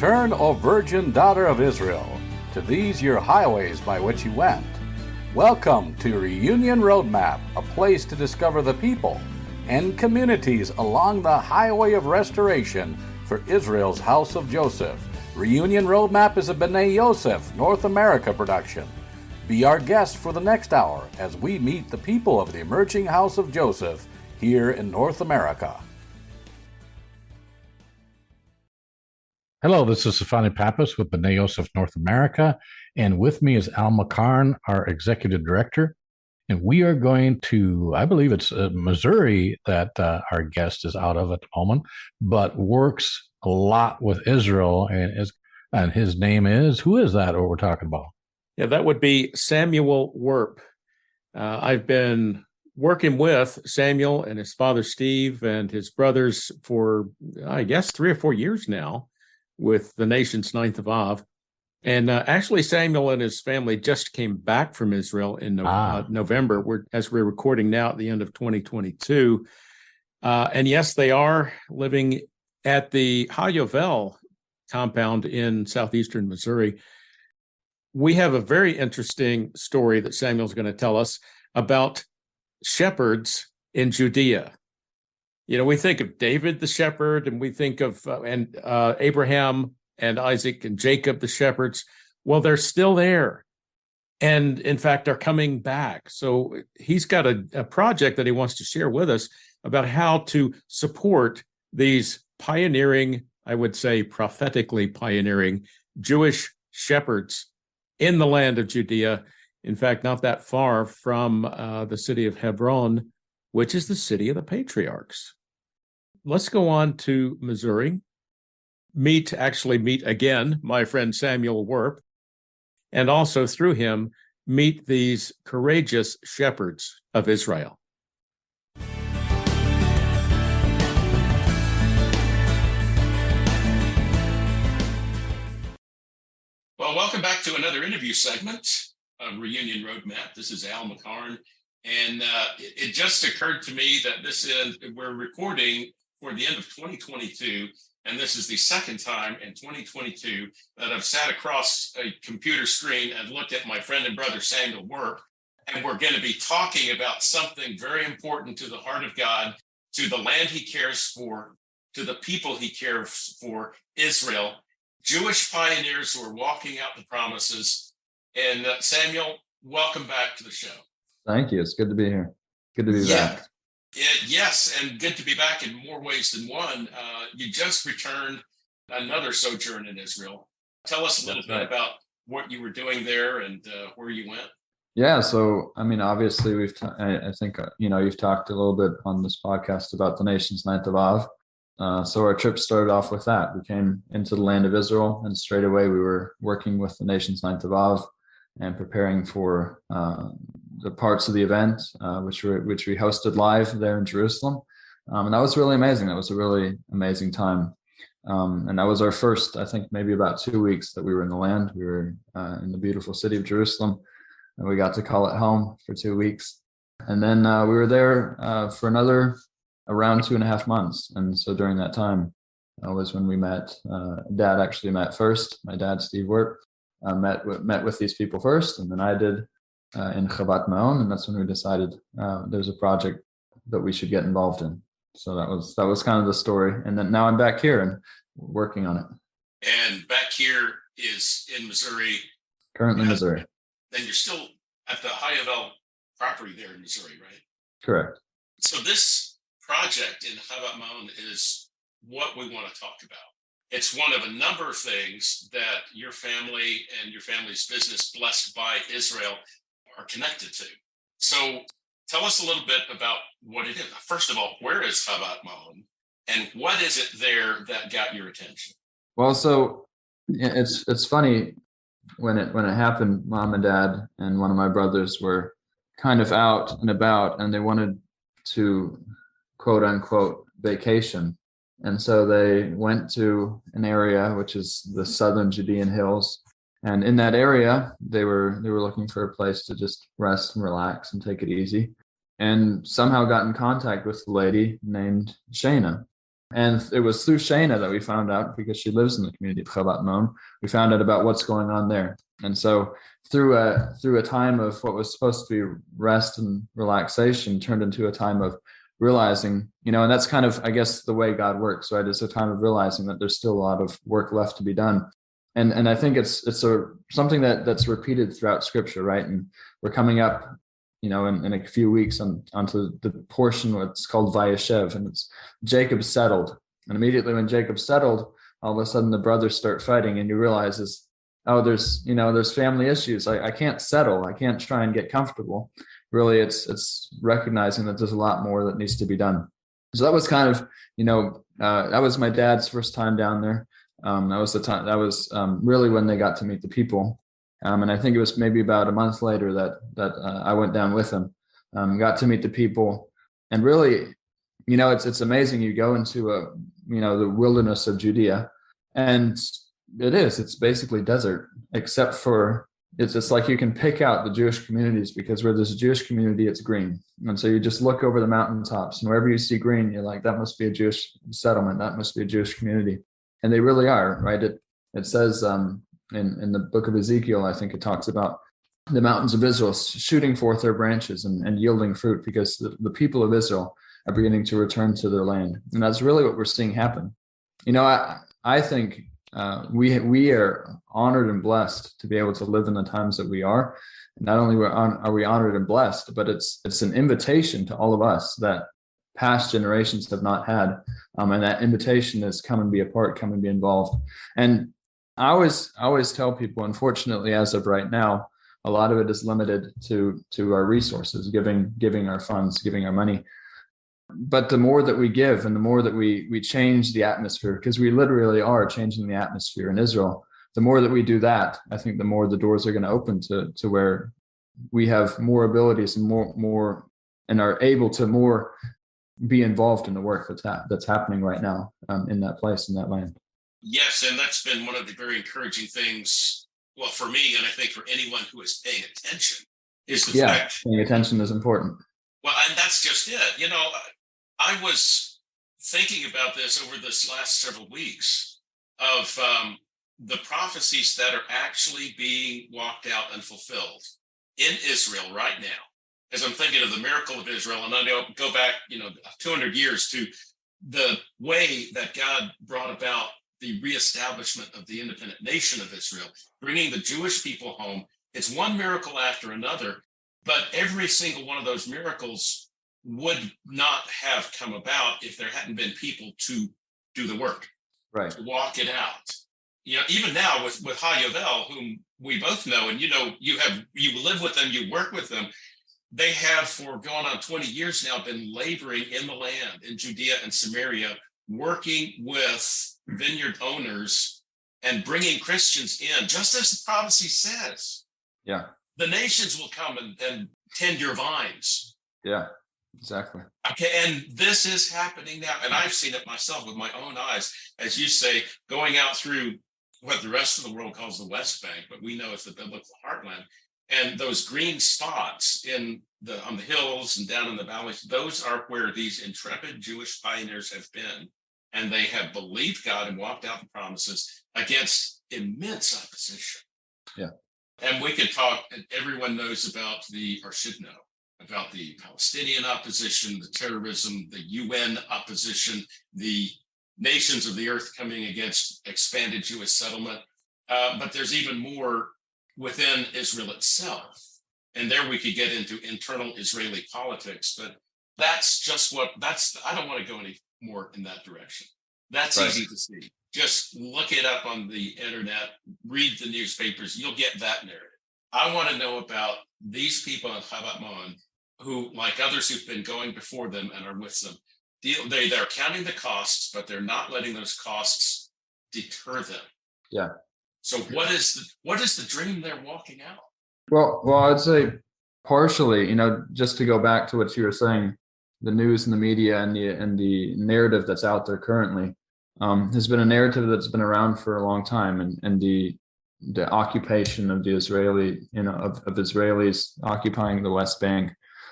Turn, O virgin daughter of Israel, to these your highways by which you went. Welcome to Reunion Roadmap, a place to discover the people and communities along the highway of restoration for Israel's house of Joseph. Reunion Roadmap is a B'nai Yosef North America production. Be our guest for the next hour as we meet the people of the emerging house of Joseph here in North America. Hello, this is Safani Pappas with B'nai Yosef North America, and with me is Al McCarn, our Executive Director. And we are going to, I believe it's Missouri that our guest is out of at the moment, but works a lot with Israel, and his name is, who is that what we're talking about? Yeah, that would be Samuel Wearp. I've been working with Samuel and his father Steve and his brothers for, I guess, 3 or 4 years now with the nation's 9th of Av. And actually, Samuel and his family just came back from Israel in November, as we're recording now at the end of 2022. And yes, they are living at the Hayovel compound in southeastern Missouri. We have a very interesting story that Samuel's going to tell us about shepherds in Judea. You know, we think of David the shepherd, and we think of Abraham and Isaac and Jacob the shepherds. Well, they're still there, and in fact are coming back. So he's got a project that he wants to share with us about how to support these pioneering, I would say prophetically pioneering, Jewish shepherds in the land of Judea. In fact, not that far from the city of Hebron, which is the city of the patriarchs. Let's go on to Missouri, meet again my friend Samuel Wearp, and also through him meet these courageous shepherds of Israel. Well, welcome back to another interview segment of Reunion Roadmap. This is Al McCarn, and it just occurred to me that we're recording for the end of 2022, and this is the second time in 2022 that I've sat across a computer screen and looked at my friend and brother Samuel Wearp, and we're going to be talking about something very important to the heart of God, to the land he cares for, to the people he cares for, Israel, Jewish pioneers who are walking out the promises. And Samuel, welcome back to the show. Thank you. It's good to be here. Good to be back. Yes, and good to be back in more ways than one. You just returned another sojourn in Israel. Tell us a little bit about what you were doing there and where you went. Yeah, so I mean, obviously, I think you've talked a little bit on this podcast about the nation's 9th of Av. So our trip started off with that. We came into the land of Israel, and straight away we were working with the nation's 9th of Av and preparing for the parts of the event, which we hosted live there in Jerusalem. And that was really amazing. That was a really amazing time. And that was our first, I think, maybe about 2 weeks that we were in the land. We were in the beautiful city of Jerusalem, and we got to call it home for 2 weeks. And then we were there for another around 2.5 months. And so during that time was when we met. Dad actually met first. My dad, Steve Wearp, met with these people first, and then I did in Chavat Ma'on, and that's when we decided there's a project that we should get involved in. So that was kind of the story. And then now I'm back here and working on it. And back here is in Missouri. Currently Missouri. Then you're still at the Hayovel property there in Missouri, right? Correct. So this project in Chavat Ma'on is what we want to talk about. It's one of a number of things that your family and your family's business, Blessed by Israel, are connected to. So tell us a little bit about what it is. First of all, where is Chavat Ma'on, and what is it there that got your attention? Well, so it's funny when it happened. Mom and Dad and one of my brothers were kind of out and about, and they wanted to quote unquote vacation, and so they went to an area which is the southern Judean hills. And in that area, they were looking for a place to just rest and relax and take it easy, and somehow got in contact with a lady named Shana. And it was through Shayna that we found out, because she lives in the community of Chabat Mon, we found out about what's going on there. And so through a time of what was supposed to be rest and relaxation turned into a time of realizing, and that's kind of, I guess, the way God works, right? It's a time of realizing that there's still a lot of work left to be done. And I think it's something that's repeated throughout Scripture, right? And we're coming up, in a few weeks onto the portion what's called Vayeshev, and it's Jacob settled. And immediately when Jacob settled, all of a sudden the brothers start fighting, and you realize there's family issues. I can't settle. I can't try and get comfortable. Really, it's recognizing that there's a lot more that needs to be done. So that was kind of, that was my dad's first time down there. That was the time. That was really when they got to meet the people. And I think it was maybe about a month later that I went down with him, got to meet the people, and really, it's amazing. You go into the wilderness of Judea, and it's basically desert, except for it's just like you can pick out the Jewish communities, because where there's a Jewish community, it's green. And so you just look over the mountaintops, and wherever you see green, you're like, that must be a Jewish settlement. That must be a Jewish community. And they really are, right? It says in the book of Ezekiel, I think it talks about the mountains of Israel shooting forth their branches and yielding fruit, because the people of Israel are beginning to return to their land. And that's really what we're seeing happen. I think we are honored and blessed to be able to live in the times that we are. And not only are we honored and blessed, but it's an invitation to all of us that past generations have not had. And that invitation is come and be a part, come and be involved. And I always tell people, unfortunately, as of right now, a lot of it is limited to our resources, giving our funds, giving our money. But the more that we give and the more that we change the atmosphere, because we literally are changing the atmosphere in Israel, the more that we do that, I think the more the doors are going to open to where we have more abilities and more and are able to more be involved in the work that's happening right now in that place, in that land. Yes, and that's been one of the very encouraging things, well, for me, and I think for anyone who is paying attention, is the fact paying attention is important. Well, and that's just it. I was thinking about this over this last several weeks of the prophecies that are actually being walked out and fulfilled in Israel right now. As I'm thinking of the miracle of Israel, and I know go back, 200 years to the way that God brought about the reestablishment of the independent nation of Israel, bringing the Jewish people home. It's one miracle after another, but every single one of those miracles would not have come about if there hadn't been people to do the work, right? To walk it out. Even now with HaYovel, whom we both know, and you live with them, you work with them. They have, for going on 20 years now, been laboring in the land in Judea and Samaria, working with vineyard owners and bringing Christians in, just as the prophecy says. Yeah. The nations will come and tend your vines. Yeah, exactly. Okay, and this is happening now, and I've seen it myself with my own eyes, as you say, going out through what the rest of the world calls the West Bank, but we know it's the biblical Heartland. And those green spots on the hills and down in the valleys, those are where these intrepid Jewish pioneers have been. And they have believed God and walked out the promises against immense opposition. Yeah. And we could talk, everyone knows about or should know, about the Palestinian opposition, the terrorism, the UN opposition, the nations of the earth coming against expanded Jewish settlement. But there's even more within Israel itself. And there we could get into internal Israeli politics, but I don't want to go any more in that direction. That's right. Easy to see. Just look it up on the internet, read the newspapers, you'll get that narrative. I want to know about these people in Chabat Mon who, like others who've been going before them and are with them, they're counting the costs, but they're not letting those costs deter them. Yeah. So what is the dream they're walking out? Well, I'd say partially, just to go back to what you were saying, the news and the media and the narrative that's out there currently has been a narrative that's been around for a long time, and the occupation of the Israeli, of Israelis occupying the West Bank,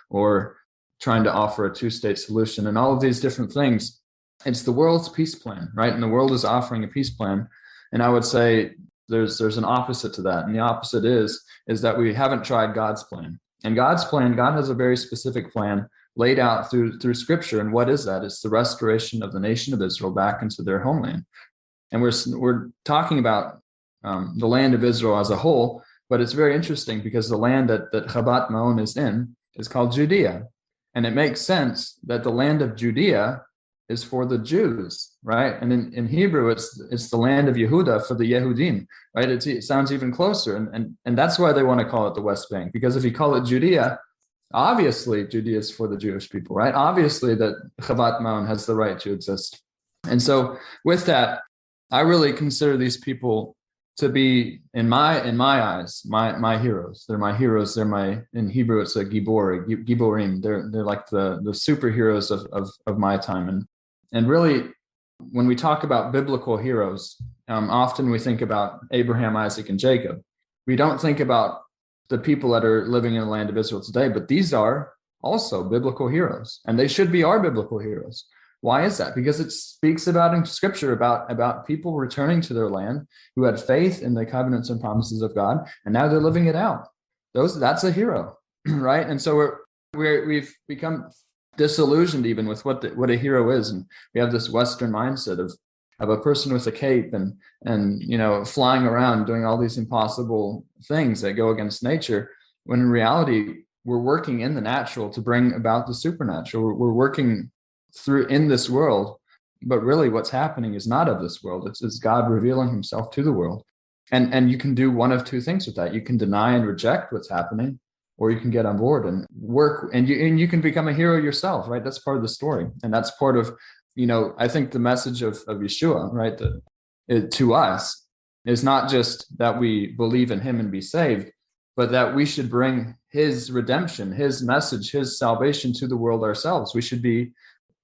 or trying to offer a two-state solution, and all of these different things. it's the world's peace plan, right? And the world is offering a peace plan. And I would say there's an opposite to that. And the opposite is that we haven't tried God's plan. And God's plan, God has a very specific plan laid out through Scripture. And what is that? It's the restoration of the nation of Israel back into their homeland. And we're talking about the land of Israel as a whole, but it's very interesting because the land that Chabat Maon is in is called Judea. And it makes sense that the land of Judea is for the Jews, right? And in Hebrew, it's the land of Yehuda for the Yehudim, right? It sounds even closer. And that's why they want to call it the West Bank, because if you call it Judea, obviously Judea is for the Jewish people, right? Obviously that Chabat Maon has the right to exist. And so with that, I really consider these people to be, in my eyes, my heroes. They're my heroes. In Hebrew, it's a gibor, giborim. They're like the superheroes of my time. And really, when we talk about biblical heroes, often we think about Abraham, Isaac, and Jacob. We don't think about the people that are living in the land of Israel today, but these are also biblical heroes, and they should be our biblical heroes. Why is that? Because it speaks about in Scripture about people returning to their land who had faith in the covenants and promises of God, and now they're living it out. That's a hero, right? And so we've become disillusioned even with what a hero is, and we have this Western mindset of a person with a cape and flying around doing all these impossible things that go against nature, when in reality we're working in the natural to bring about the supernatural. We're working through in this world, but really what's happening is not of this world. It's God revealing himself to the world. And you can do one of two things with that. You can deny and reject what's happening, or you can get on board and work, and you can become a hero yourself, right? That's part of the story. And that's part of, I think the message of Yeshua, right, to us is not just that we believe in him and be saved, but that we should bring his redemption, his message, his salvation to the world ourselves. We should be,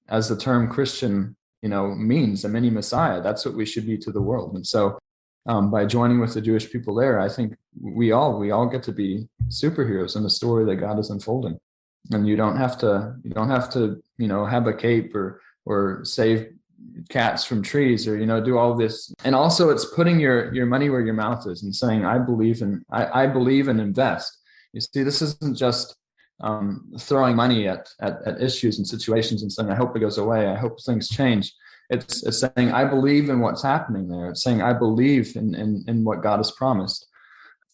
as the term Christian, means, a mini Messiah. That's what we should be to the world. And so by joining with the Jewish people there, I think we all get to be superheroes in the story that God is unfolding. And you don't have to have a cape or save cats from trees or, do all this. And also it's putting your money where your mouth is and saying, I believe and invest. You see, this isn't just throwing money at issues and situations and saying, I hope it goes away, I hope things change. It's saying, I believe in what's happening there. It's saying, I believe in what God has promised.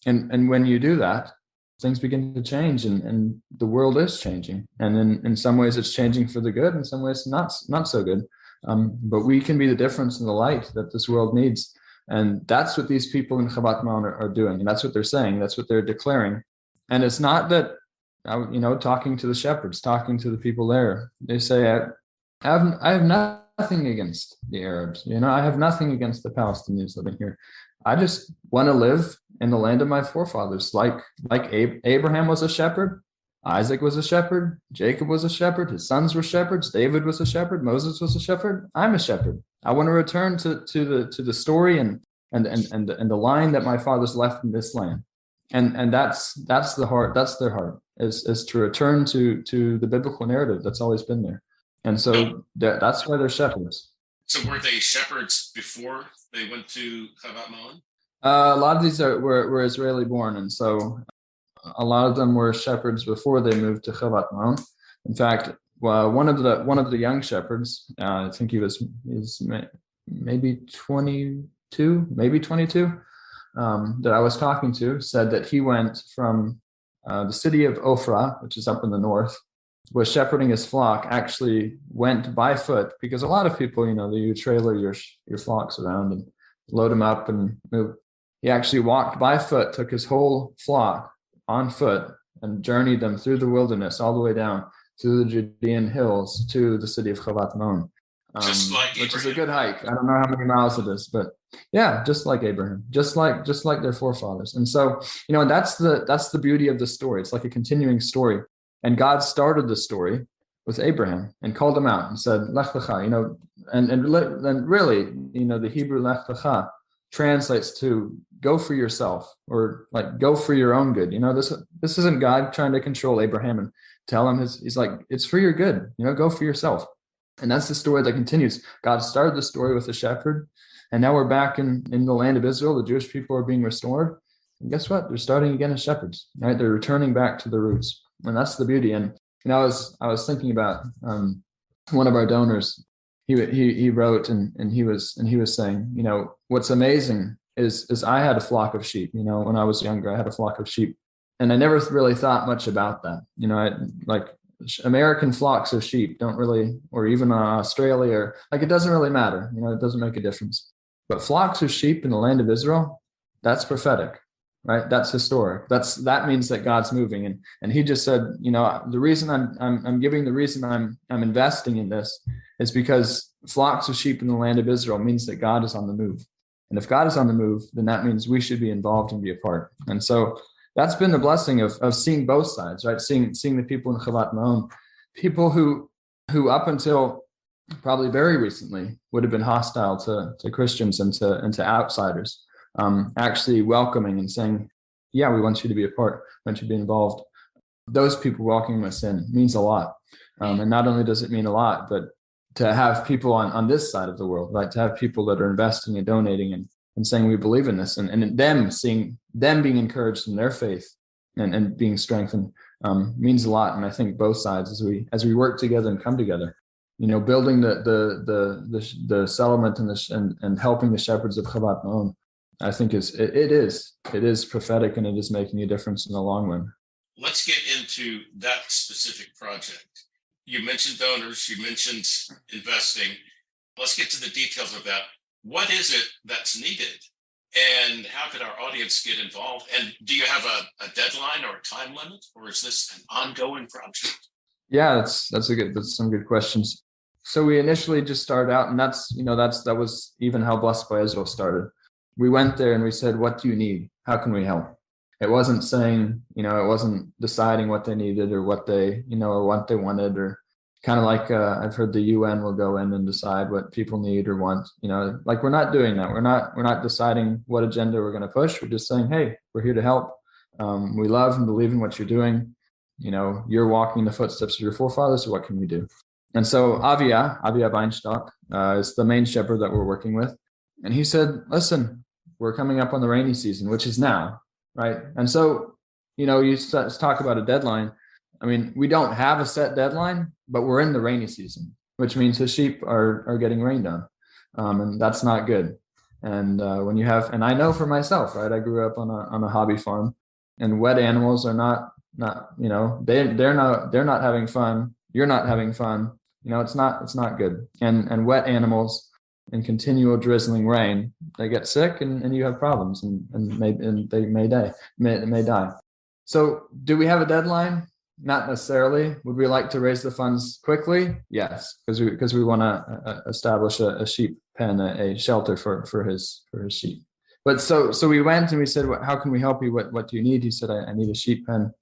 And when you do that, things begin to change, and the world is changing. And in some ways it's changing for the good, in some ways not so good. But we can be the difference in the light that this world needs. And that's what these people in Chabat Maon are doing. And that's what they're saying. That's what they're declaring. And it's not that, talking to the shepherds, talking to the people there, they say, I have nothing against the Arabs. I have nothing against the Palestinians living here. I just want to live in the land of my forefathers. Like Abraham was a shepherd, Isaac was a shepherd, Jacob was a shepherd, his sons were shepherds, David was a shepherd, Moses was a shepherd. I'm a shepherd. I want to return to the story and the line that my fathers left in this land. And that's the heart. That's their heart, is to return to the biblical narrative that's always been there. And so that's why they're shepherds. So were they shepherds before they went to Chabat Maon? A lot of these were Israeli born, and so a lot of them were shepherds before they moved to Chabat Maon. In fact, one of the young shepherds, I think he was maybe 22, that I was talking to, said that he went from the city of Ophrah, which is up in the north, was shepherding his flock, actually went by foot, because a lot of people, you trailer your flocks around and load them up and move. He actually walked by foot, took his whole flock on foot and journeyed them through the wilderness all the way down to the Judean hills to the city of Chabat Maon. Just like which Abraham. is a good hike. I don't know how many miles it is, but yeah, just like Abraham, just like their forefathers. And so, that's the beauty of the story. It's like a continuing story. And God started the story with Abraham and called him out and said, Lech Lecha, and really, the Hebrew Lech Lecha translates to go for yourself, or like go for your own good. This isn't God trying to control Abraham and tell him he's like, it's for your good, go for yourself. And that's the story that continues. God started the story with a shepherd, and now we're back in the land of Israel. The Jewish people are being restored. And guess what? They're starting again as shepherds, right? They're returning back to the roots. And that's the beauty. And I was thinking about one of our donors. He wrote and he was saying, what's amazing is I had a flock of sheep. When I was younger, I had a flock of sheep, and I never really thought much about that. Like American flocks of sheep don't really, or even Australia, or it doesn't really matter. It doesn't make a difference. But flocks of sheep in the land of Israel, that's prophetic, right? That's historic. That means that God's moving. And he just said, the reason the reason I'm investing in this is because flocks of sheep in the land of Israel means that God is on the move. And if God is on the move, then that means we should be involved and be a part. And so that's been the blessing of seeing both sides, right? Seeing the people in Chavat Ma'on, people who up until probably very recently would have been hostile to Christians and to outsiders, actually welcoming and saying, yeah, we want you to be a part, we want you to be involved. Those people welcoming us in means a lot. And not only does it mean a lot, but to have people on this side of the world, right? To have people that are investing and donating and saying we believe in this, and them seeing them being encouraged in their faith and being strengthened means a lot. And I think both sides, as we work together and come together, building the settlement and helping the shepherds of Chavat Ma'on, I think it is prophetic, and it is making a difference in the long run. Let's get into that specific project. You mentioned donors, you mentioned investing. Let's get to the details of that. What is it that's needed? And how could our audience get involved? And do you have a deadline or a time limit, or is this an ongoing project? Yeah, that's some good questions. So we initially just started out, and that was even how Blessed by Israel started. We went there and we said, what do you need? How can we help? It wasn't saying, it wasn't deciding what they needed or what they, or what they wanted, or kind of like I've heard the UN will go in and decide what people need or want. We're not doing that. We're not deciding what agenda we're going to push. We're just saying, hey, we're here to help. We love and believe in what you're doing. You're walking the footsteps of your forefathers. So what can we do? And so Avia Weinstock is the main shepherd that we're working with. And he said, listen, we're coming up on the rainy season, which is now, right? And so, you talk about a deadline. I mean, we don't have a set deadline, but we're in the rainy season, which means the sheep are getting rained on. And that's not good. And when you have, and I know for myself, right? I grew up on a hobby farm, and wet animals are not, they're not having fun. You're not having fun. It's not good. And wet animals and continual drizzling rain, they get sick and you have problems and they may die. So do we have a deadline? Not necessarily. Would we like to raise the funds quickly? Yes, because we want to establish a sheep pen, a shelter for his sheep. But so we went and we said, how can we help you? What do you need? He said, I need a sheep pen.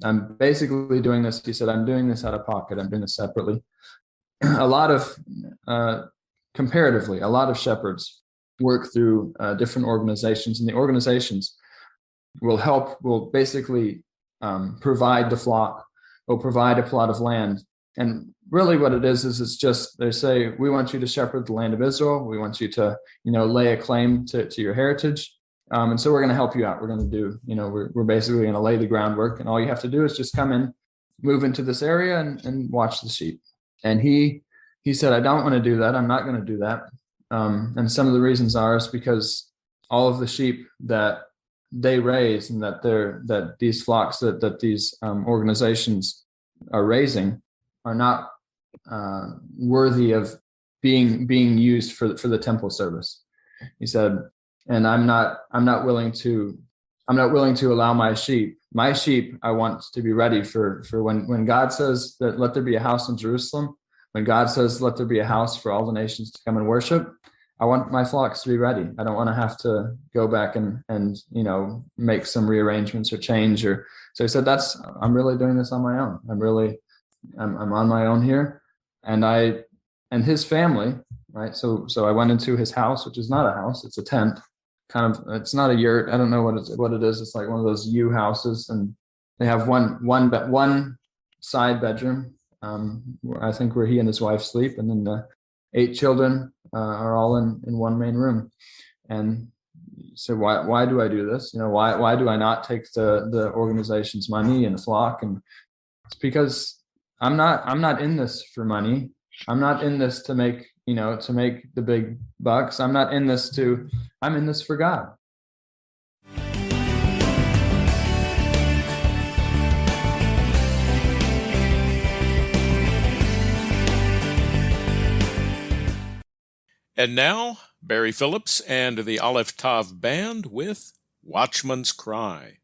I'm basically doing this. He said, I'm doing this out of pocket. I'm doing this separately. Comparatively, a lot of shepherds work through different organizations, and the organizations will basically provide the flock, will provide a plot of land. And really what it is it's just, they say, we want you to shepherd the land of Israel. We want you to, lay a claim to your heritage. And so we're going to help you out. We're going to do, we're basically going to lay the groundwork, and all you have to do is just come in, move into this area and watch the sheep. And he said, I don't want to do that. I'm not going to do that. And some of the reasons is because all of the sheep that they raise and that these flocks that these organizations are raising are not worthy of being used for the temple service. He said, and I'm not willing to allow my sheep I want to be ready for when God says that let there be a house in Jerusalem. When God says, let there be a house for all the nations to come and worship, I want my flocks to be ready. I don't want to have to go back and make some rearrangements or change. So he said, I'm really doing this on my own. I'm on my own here. And his family, right? So I went into his house, which is not a house, it's a tent. It's not a yurt. I don't know what it is. It's like one of those U houses, and they have one side bedroom I think where he and his wife sleep, and then the 8 children are all in one main room. And so why do I do this? Why do I not take the organization's money and flock? And it's because I'm not in this for money. I'm not in this to make the big bucks. I'm in this for God. And now, Barry Phillips and the Aleph Tav Band with Watchman's Cry.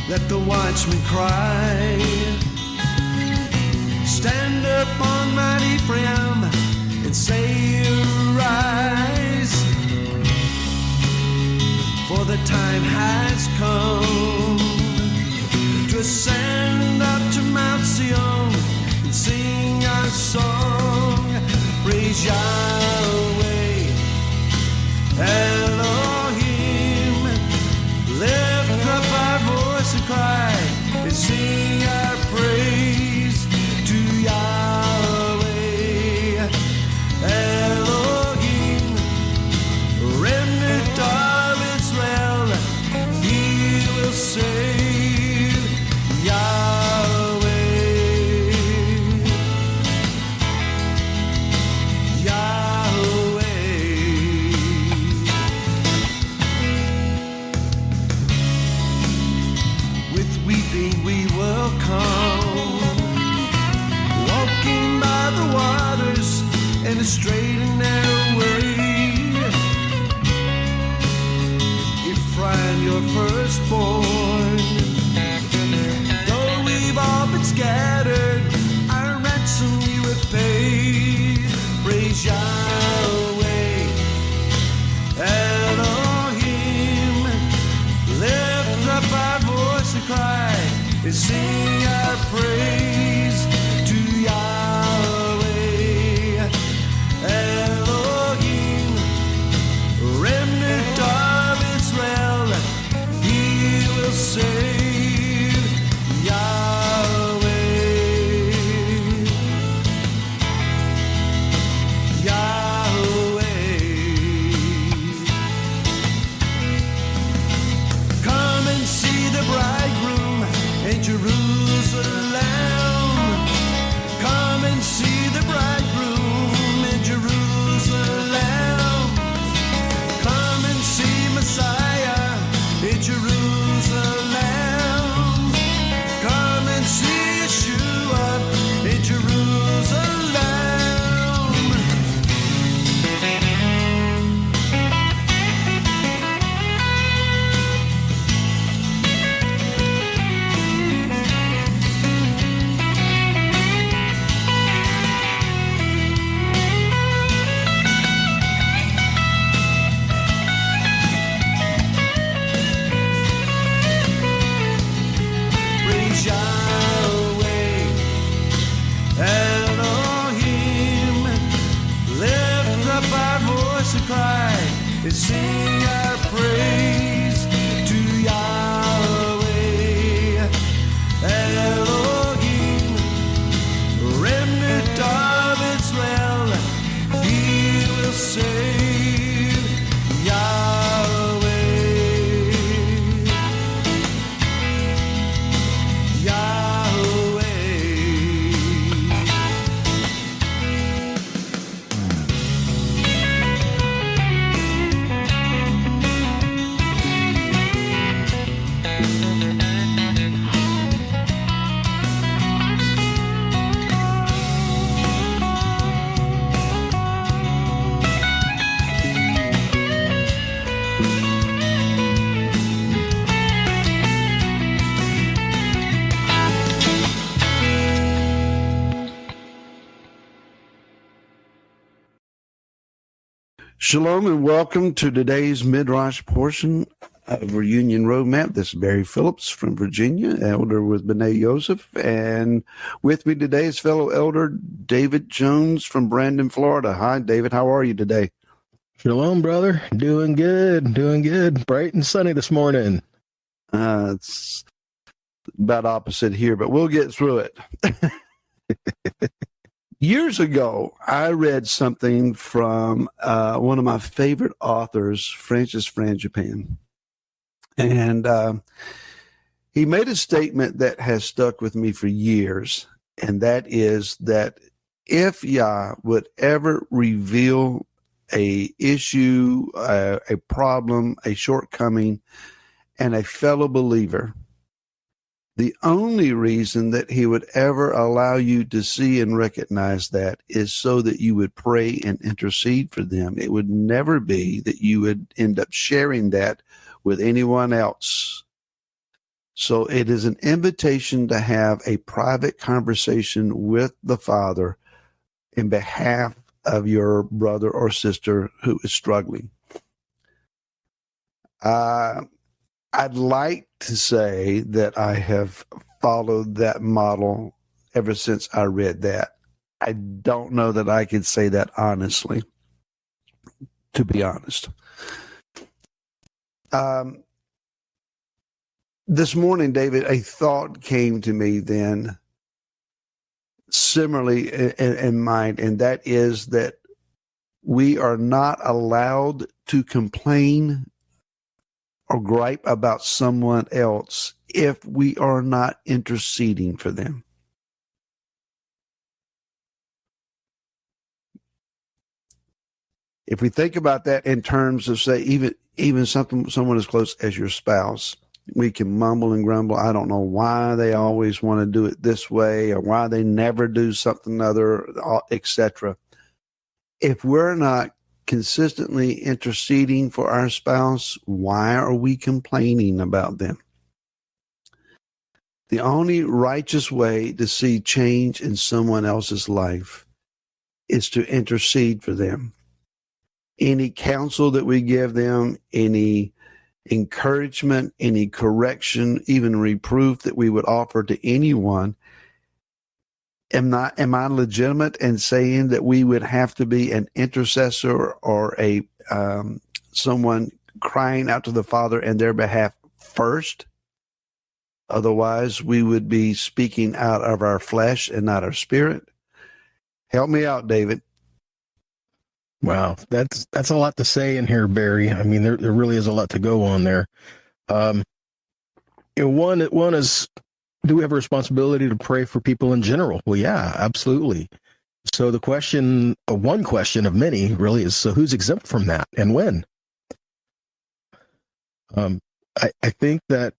Let the watchman cry. Stand up on mighty Ephraim and say, arise, for the time has come to ascend up to Mount Zion and sing our song. Praise Yahweh, Elohim. Lift up our voice and cry and sing our praise to Yahweh, Elohim. Remnant of Israel, He will save. Yahweh, Yahweh. With weeping we will come, walking by the waters in a straight and narrow way. Ephraim, your firstborn, though we've all been scattered, our ransom we will pay. Praise Yahweh, Elohim. Lift up our voice and cry and sing our praise to Yahweh, Elohim. Remnant of Israel, He will save. Yahweh, Yahweh. Come and see the bridegroom in Jerusalem. Come and see the bridegroom in Jerusalem. Come and see Messiah in Jerusalem. Come and see Yeshua in Jerusalem. Praise Yahweh, Elohim. Lift up our voice and cry and sing our praise to Yahweh, Elohim. Remnant of Israel, He will save. Yahweh, Yahweh. Shalom and welcome to today's Midrash portion of Reunion Roadmap. This is Barry Phillips from Virginia, elder with B'nai Joseph. And with me today is fellow elder David Jones from Brandon, Florida. Hi, David. How are you today? Shalom, brother. Doing good. Bright and sunny this morning. It's about opposite here, but we'll get through it. Years ago, I read something from one of my favorite authors, Francis Frangipan. And he made a statement that has stuck with me for years, and that is that if Yah would ever reveal a issue, a problem, a shortcoming, and a fellow believer, the only reason that he would ever allow you to see and recognize that is so that you would pray and intercede for them. It would never be that you would end up sharing that with anyone else. So it is an invitation to have a private conversation with the Father in behalf of your brother or sister who is struggling. I'd like to say that I have followed that model ever since I read that. I don't know that I could say that honestly, to be honest. This morning, David, a thought came to me then similarly in mind, and that is that we are not allowed to complain or gripe about someone else if we are not interceding for them. If we think about that in terms of, say, even someone as close as your spouse, we can mumble and grumble. I don't know why they always want to do it this way or why they never do something other, etc. If we're not consistently interceding for our spouse, why are we complaining about them? The only righteous way to see change in someone else's life is to intercede for them. Any counsel that we give them, any encouragement, any correction, even reproof that we would offer to anyone, am I legitimate in saying that we would have to be an intercessor or a someone crying out to the Father in their behalf first? Otherwise, we would be speaking out of our flesh and not our spirit. Help me out, David. Wow, that's a lot to say in here, Barry. I mean, there really is a lot to go on there. One is, do we have a responsibility to pray for people in general? Well, yeah, absolutely. So the question, one question of many really is, so who's exempt from that and when? I think that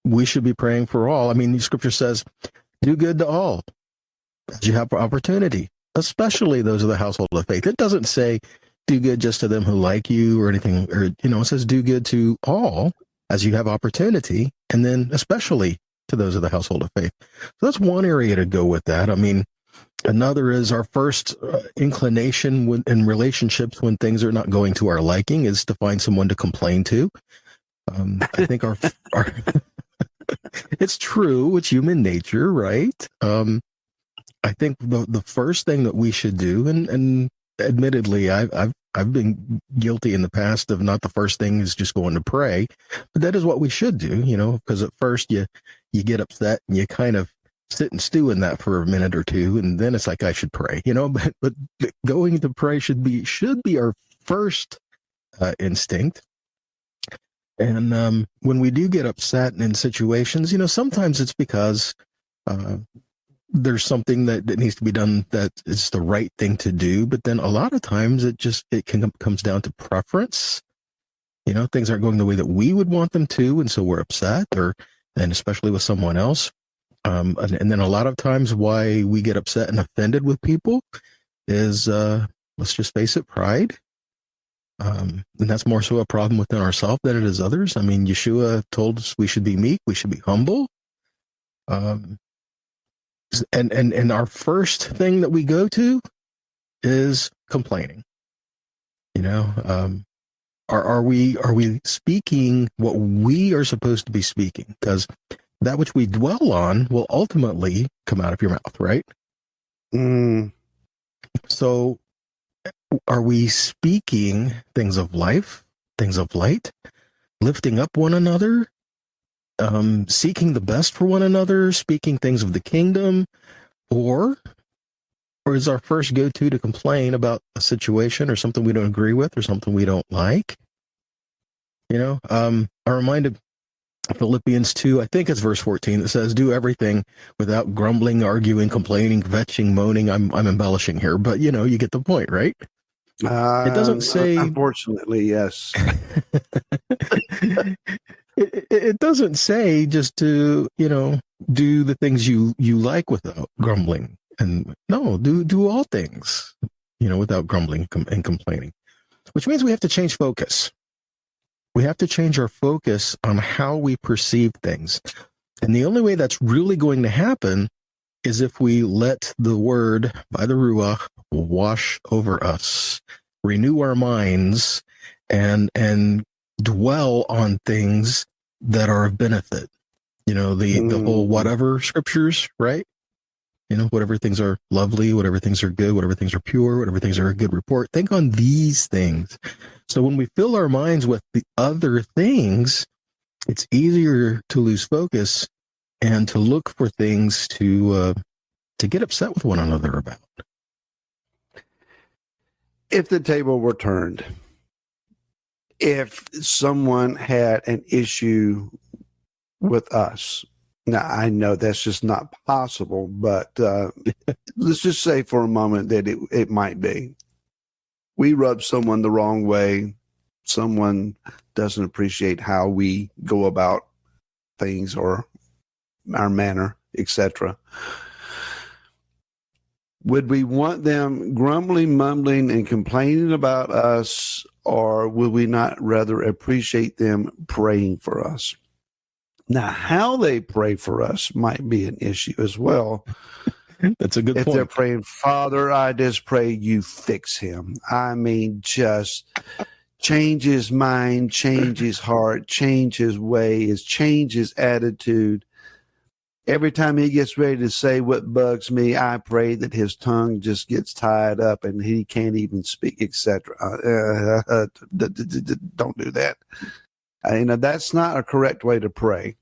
we should be praying for all. I mean, the scripture says, do good to all as you have opportunity, especially those of the household of faith. It doesn't say do good just to them who like you or anything, or, it says do good to all as you have opportunity, and then especially to those of the household of faith. So that's one area to go with that. I mean, another is our first inclination in relationships when things are not going to our liking is to find someone to complain to. I think our it's true. It's human nature, right? I think the first thing that we should do, and admittedly, I've been guilty in the past of not the first thing is just going to pray, but that is what we should do, because at first you get upset and you kind of sit and stew in that for a minute or two, and then it's like I should pray, but going to pray should be our first instinct. And when we do get upset in situations, sometimes it's because there's something that needs to be done that is the right thing to do. But then a lot of times it comes down to preference. Things aren't going the way that we would want them to, and so we're upset, and especially with someone else. And then a lot of times why we get upset and offended with people is, let's just face it, pride. And that's more so a problem within ourselves than it is others. I mean, Yeshua told us we should be meek, we should be humble. And our first thing that we go to is complaining. You know, are we speaking what we are supposed to be speaking? Because that which we dwell on will ultimately come out of your mouth, right? Mm. So, are we speaking things of life, things of light, lifting up one another, seeking the best for one another, speaking things of the kingdom, or is our first go-to to complain about a situation or something we don't agree with or something we don't like? You know, I'm reminded of Philippians 2, I think it's verse 14, that says, do everything without grumbling, arguing, complaining, vetching, moaning. I'm embellishing here, but you know, you get the point, right? It doesn't say, Unfortunately, yes. it doesn't say just to, you know, do the things you like without grumbling. And no, do all things, you know, without grumbling and complaining, which means we have to change focus. We have to change our focus on how we perceive things. And the only way that's really going to happen is if we let the word by the Ruach wash over us, renew our minds, and dwell on things that are of benefit. You know, the whole whatever scriptures, right? You know, whatever things are lovely, whatever things are good, whatever things are pure, whatever things are a good report. Think on these things. So when we fill our minds with the other things, it's easier to lose focus and to look for things to get upset with one another about. If the table were turned, if someone had an issue with us, now I know that's just not possible, but let's just say for a moment that it might be. We rub someone the wrong way. Someone doesn't appreciate how we go about things or our manner, etc. Would we want them grumbling, mumbling, and complaining about us, or would we not rather appreciate them praying for us? Now, how they pray for us might be an issue as well. That's a good point. If they're praying, Father, I just pray you fix him. I mean, just change his mind, change his heart, change his ways, change his attitude. Every time he gets ready to say what bugs me, I pray that his tongue just gets tied up and he can't even speak, etc. Don't do that. You know, that's not a correct way to pray.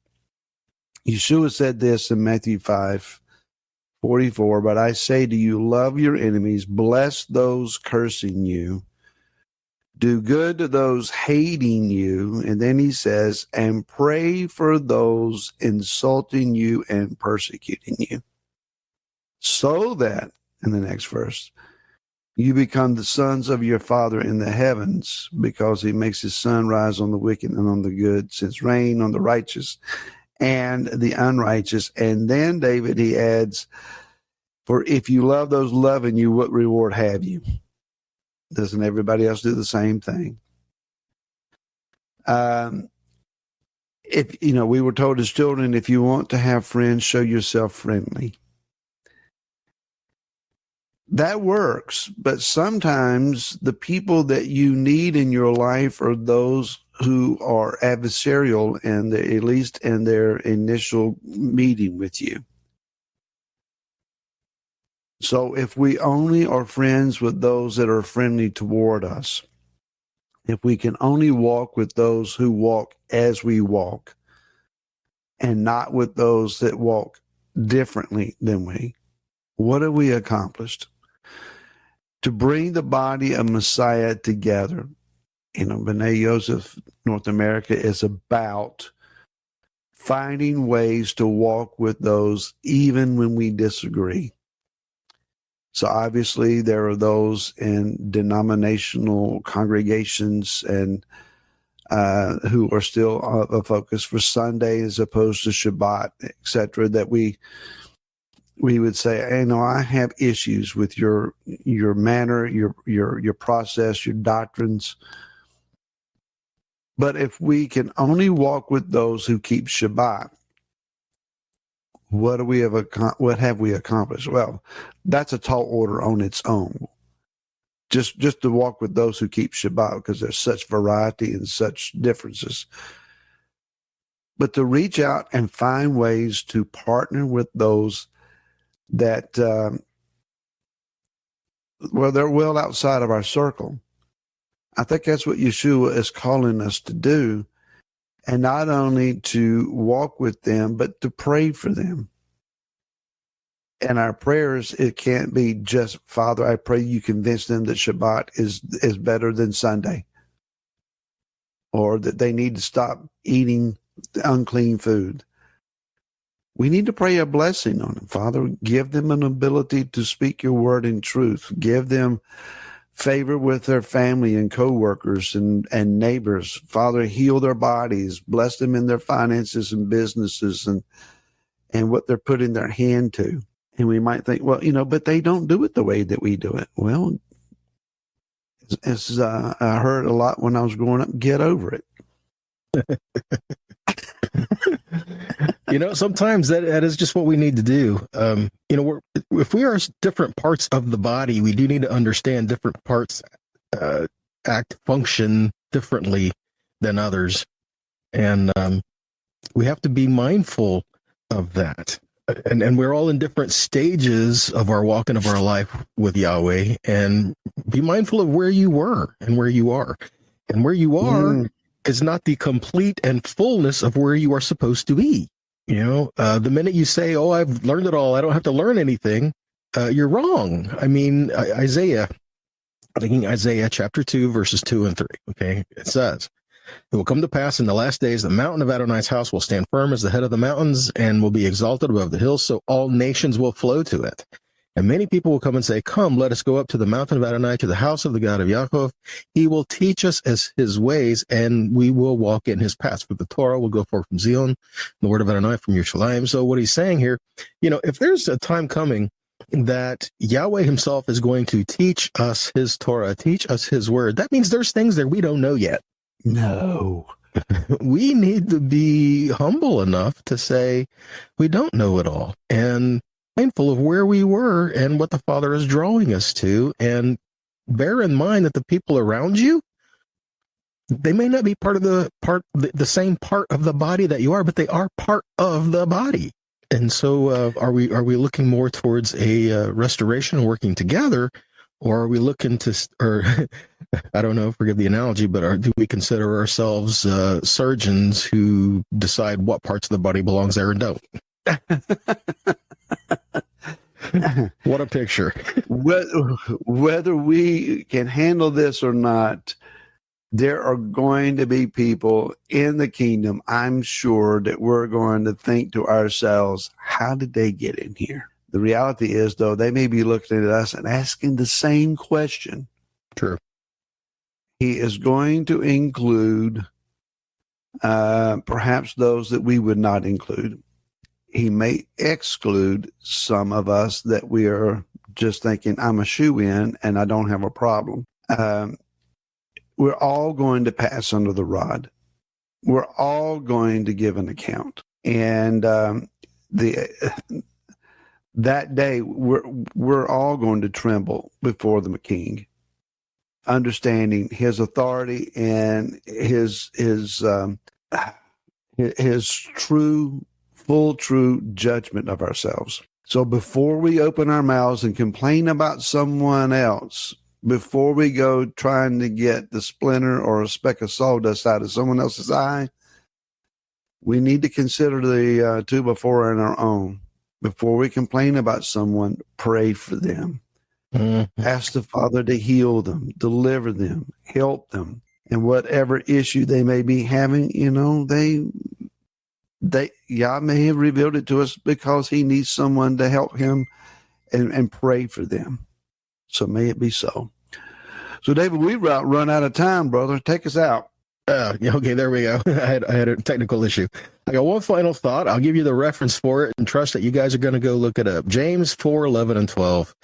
Yeshua said this in Matthew 5:44, but I say to you, love your enemies, bless those cursing you, do good to those hating you. And then he says, and pray for those insulting you and persecuting you, so that, in the next verse, you become the sons of your Father in the heavens, because he makes his sun rise on the wicked and on the good, sends rain on the righteous and the unrighteous. And then David, he adds, for if you love those loving you, what reward have you? Doesn't everybody else do the same thing? If, you know, we were told as children, if you want to have friends, show yourself friendly. That works, but sometimes the people that you need in your life are those who are adversarial, and at least in their initial meeting with you. So if we only are friends with those that are friendly toward us, if we can only walk with those who walk as we walk, and not with those that walk differently than we, what have we accomplished? To bring the body of Messiah together. You know, B'nai Yosef, North America, is about finding ways to walk with those even when we disagree. So obviously there are those in denominational congregations and who are still a focus for Sunday as opposed to Shabbat, etc., that we would say, hey, no, I have issues with your manner, your process, your doctrines. But if we can only walk with those who keep Shabbat, what have we accomplished? Well, that's a tall order on its own. just to walk with those who keep Shabbat, because there's such variety and such differences. But to reach out and find ways to partner with those that, they're well outside of our circle. I think that's what Yeshua is calling us to do. And not only to walk with them, but to pray for them. And our prayers, it can't be just, Father, I pray you convince them that Shabbat is better than Sunday, or that they need to stop eating unclean food. We need to pray a blessing on them. Father, give them an ability to speak your word in truth. Give them favor with their family and coworkers and neighbors. Father, heal their bodies, bless them in their finances and businesses and what they're putting their hand to. And we might think, well, but they don't do it the way that we do it. Well, as I heard a lot when I was growing up, get over it. Sometimes that is just what we need to do. If we are different parts of the body, we do need to understand different parts function differently than others. And we have to be mindful of that. And we're all in different stages of our walk and of our life with Yahweh, and be mindful of where you were and where you are. And where you are is not the complete and fullness of where you are supposed to be. The minute you say, oh, I've learned it all, I don't have to learn anything, you're wrong. I mean, Isaiah chapter 2, verses 2 and 3. Okay. It says, it will come to pass in the last days, the mountain of Adonai's house will stand firm as the head of the mountains and will be exalted above the hills. So all nations will flow to it. And many people will come and say, come, let us go up to the mountain of Adonai, to the house of the God of Yaakov. He will teach us as his ways, and we will walk in his paths. For the Torah will go forth from Zion, the word of Adonai from Yerushalayim. So what he's saying here, if there's a time coming that Yahweh himself is going to teach us his Torah, teach us his word, that means there's things that we don't know yet. No. We need to be humble enough to say we don't know it all, and mindful of where we were and what the Father is drawing us to, and bear in mind that the people around you, they may not be the same part of the body that you are, but they are part of the body. And so are we looking more towards a restoration, working together, or are we looking to, or I don't know, forgive the analogy, but do we consider ourselves surgeons who decide what parts of the body belongs there and don't? What a picture. Whether we can handle this or not, there are going to be people in the kingdom, I'm sure, that we're going to think to ourselves, how did they get in here? The reality is, though, they may be looking at us and asking the same question. True. He is going to include perhaps those that we would not include. He may exclude some of us that we are just thinking, I'm a shoe-in and I don't have a problem. We're all going to pass under the rod. We're all going to give an account. And that day, we're all going to tremble before the King, understanding his authority and his full true judgment of ourselves. So before we open our mouths and complain about someone else, before we go trying to get the splinter or a speck of sawdust out of someone else's eye, we need to consider the 2 in our own. Before we complain about someone, pray for them. Mm-hmm. Ask the Father to heal them, deliver them, help them. And whatever issue they may be having, Yah may have revealed it to us because he needs someone to help him and pray for them. So may it be so. So, David, we've run out of time, brother. Take us out. Okay, there we go. I had a technical issue. I got one final thought. I'll give you the reference for it and trust that you guys are going to go look it up. James 4:11 and 12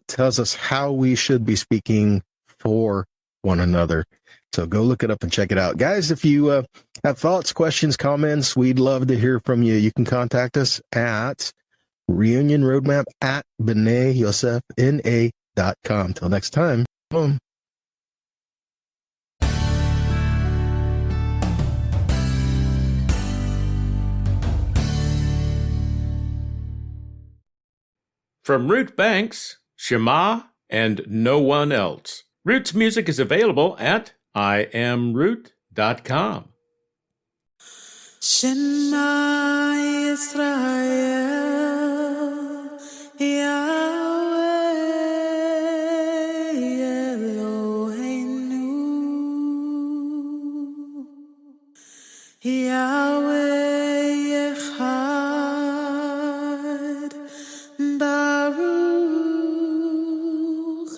tells us how we should be speaking for one another. So go look it up and check it out. Guys, if you have thoughts, questions, comments, we'd love to hear from you. You can contact us at reunionroadmap@bnei Yosef, wearp.com. Till next time. Boom. From Root Banks, Shema, and no one else. Root's music is available at iamroot.com. Shema Yisrael, Yahweh Eloheinu, Yahweh Echad, Baruch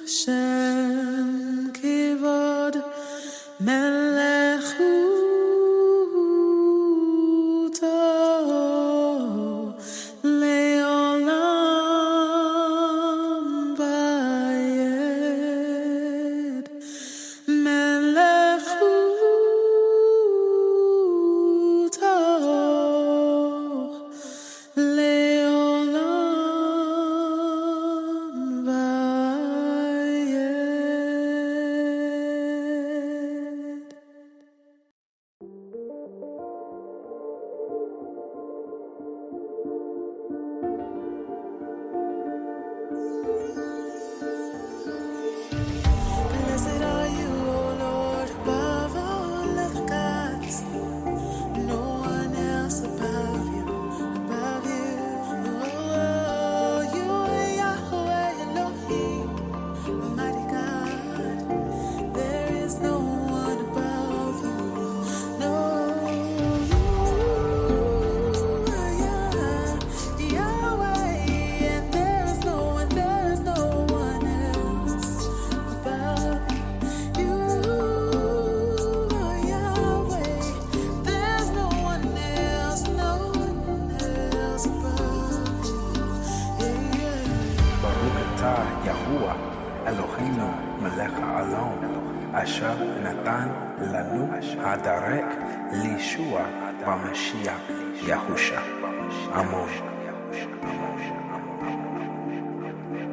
Shem Kivod Melechuto Leolam Vayed Melechuto Leolam Vayed. Blessed are you, O Lord, above all other gods. No one else above you, above you. Oh, you are Yahweh Elohim, mighty God. There is no one above you. No, you are Yahweh, and there is no one else above you. Are Yahweh. There's no one else above you. Yeah. Baruch atah Yahuwah Eloheinu melech ha'olam asher natan lanu hadarek liyeshua b'Mashiach Yahusha. Amen.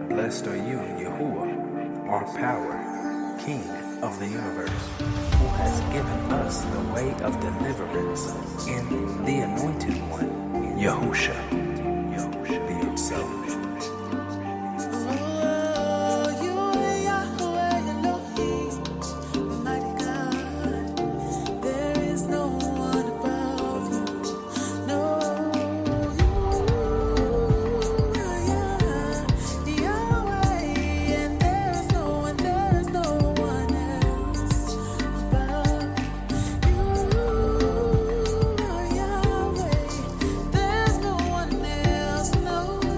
Blessed are you, Yahuwah, our power, King of the universe, who has given us the way of deliverance in the Anointed One, Yahusha. Be it so. Oh, you are Yahweh Elohim, mighty God. There is no one above you. No, you are Yahweh, and there is no one else above you. Are Yahweh. There's no one else above you.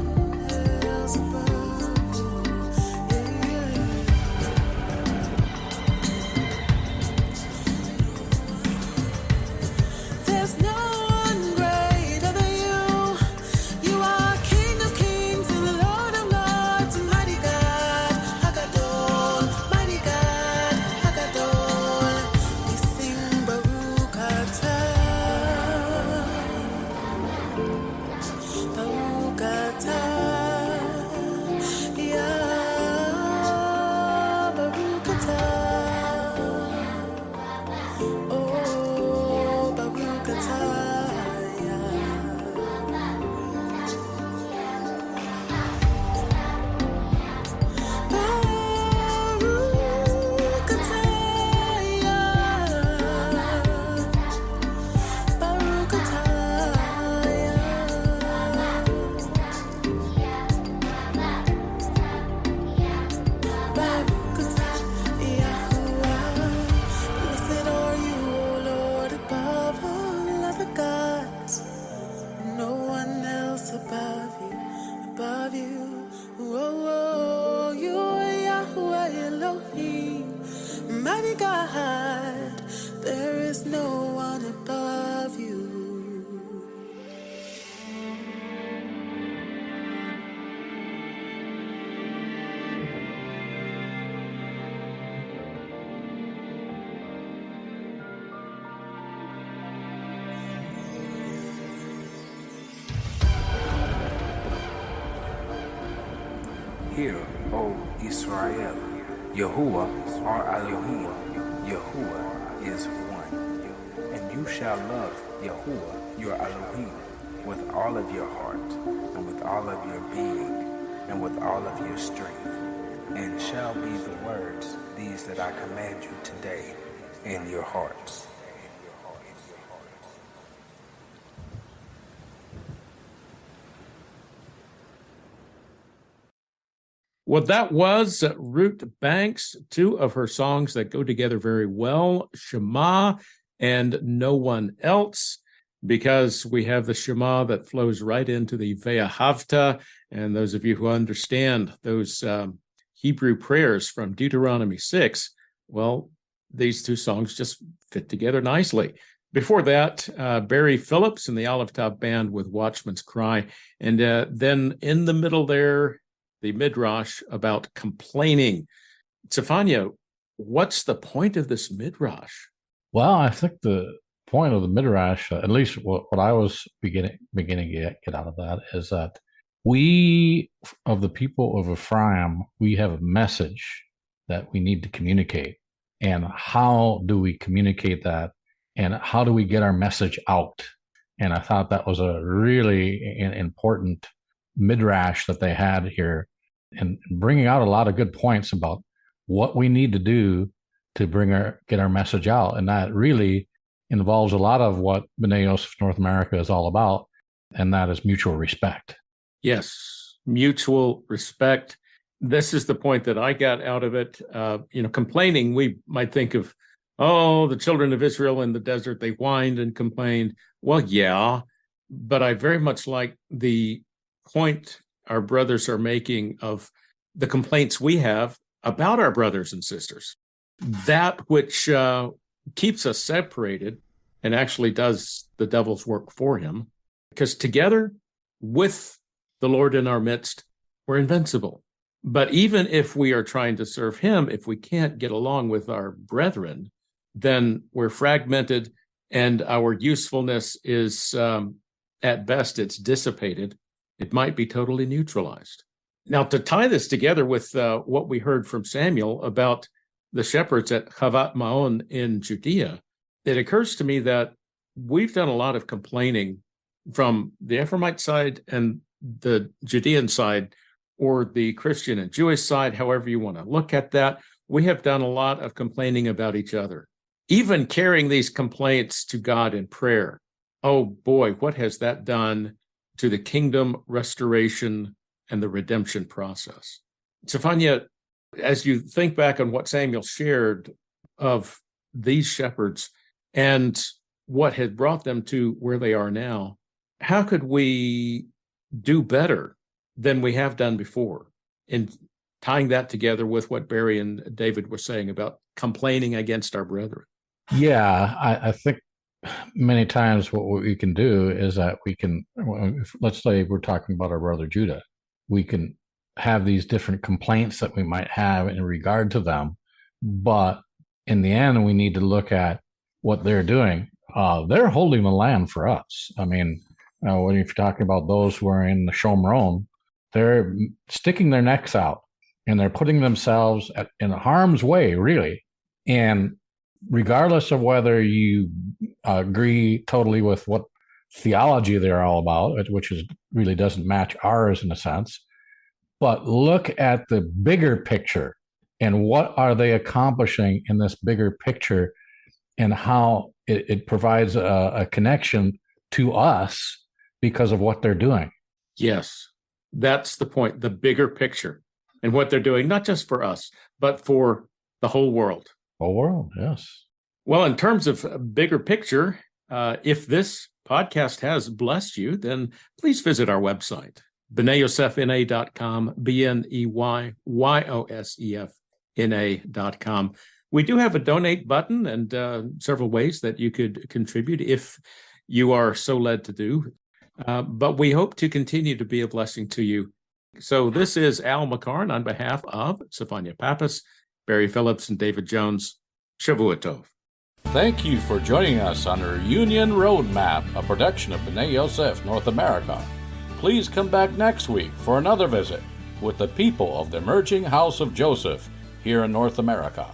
There's no one greater than you. You are King of kings and Lord of lords, mighty God, Hagadol, mighty God, Hagadol. We sing Baruch atah, Baruch atah, Yah, Baruch atah. Oh, Baruch atah, Yah. Baruch atah, Yah. Baruch atah, Baruch atah, Yahuwah. Blessed are you, O Lord, above all other gods. No one else above you, above you. Oh, you are Yahweh Elohim, mighty God. There is no one above you. Hear, O Israel. Yahuwah our Elohim. Yahuwah is one. And you shall love Yahuwah your Elohim with all of your heart, and with all of your being, and with all of your strength. And shall be the words, these that I command you today, in your hearts. Well, that was Ruth Banks, two of her songs that go together very well, Shema and No One Else, because we have the Shema that flows right into the Ve'ahavta. And those of you who understand those Hebrew prayers from Deuteronomy 6, well, these two songs just fit together nicely. Before that, Barry Phillips and the Olive Top Band with Watchman's Cry. And then in the middle there, the Midrash about complaining. Stefania, what's the point of this Midrash? Well, I think the point of the Midrash, at least what I was beginning to get out of that, is that we, of the people of Ephraim, we have a message that we need to communicate. And how do we communicate that? And how do we get our message out? And I thought that was a really important Midrash that they had here, and bringing out a lot of good points about what we need to do to get our message out. And that really involves a lot of what B'nai Yosef North America is all about, and that is mutual respect. Yes, mutual respect. This is the point that I got out of it. Complaining, we might think of, the children of Israel in the desert, they whined and complained. Well, yeah, but I very much like the point our brothers are making of the complaints we have about our brothers and sisters. That which keeps us separated and actually does the devil's work for him. Because together with the Lord in our midst, we're invincible. But even if we are trying to serve him, if we can't get along with our brethren, then we're fragmented and our usefulness is, at best, it's dissipated. It might be totally neutralized. Now, to tie this together with what we heard from Samuel about the shepherds at Chavat Maon in Judea, it occurs to me that we've done a lot of complaining from the Ephraimite side and the Judean side, or the Christian and Jewish side, however you want to look at that. We have done a lot of complaining about each other, even carrying these complaints to God in prayer. Oh boy, what has that done to the kingdom restoration and the redemption process? Stefania, as you think back on what Samuel shared of these shepherds and what had brought them to where they are now, how could we do better than we have done before in tying that together with what Barry and David were saying about complaining against our brethren? Yeah, I think many times what we can do is that we can, let's say we're talking about our brother Judah, we can have these different complaints that we might have in regard to them, but in the end, we need to look at what they're doing. They're holding the land for us. I mean, when you're talking about those who are in the Shomron, they're sticking their necks out and they're putting themselves in harm's way, really. And regardless of whether you agree totally with what theology they're all about, which really doesn't match ours in a sense, but look at the bigger picture and what are they accomplishing in this bigger picture, and how it provides a connection to us because of what they're doing. Yes, that's the point, the bigger picture and what they're doing, not just for us, but for the whole world. Whole world, yes. Well, in terms of bigger picture, if this podcast has blessed you, then please visit our website, BneiYosefNA.com, BneiYosefNA.com. We do have a donate button and several ways that you could contribute if you are so led to do. But we hope to continue to be a blessing to you. So this is Al McCarn on behalf of Stefania Pappas, Barry Phillips, and David Jones. Shavua Tov. Thank you for joining us on Reunion Roadmap, a production of B'nai Yosef North America. Please come back next week for another visit with the people of the emerging house of Joseph here in North America.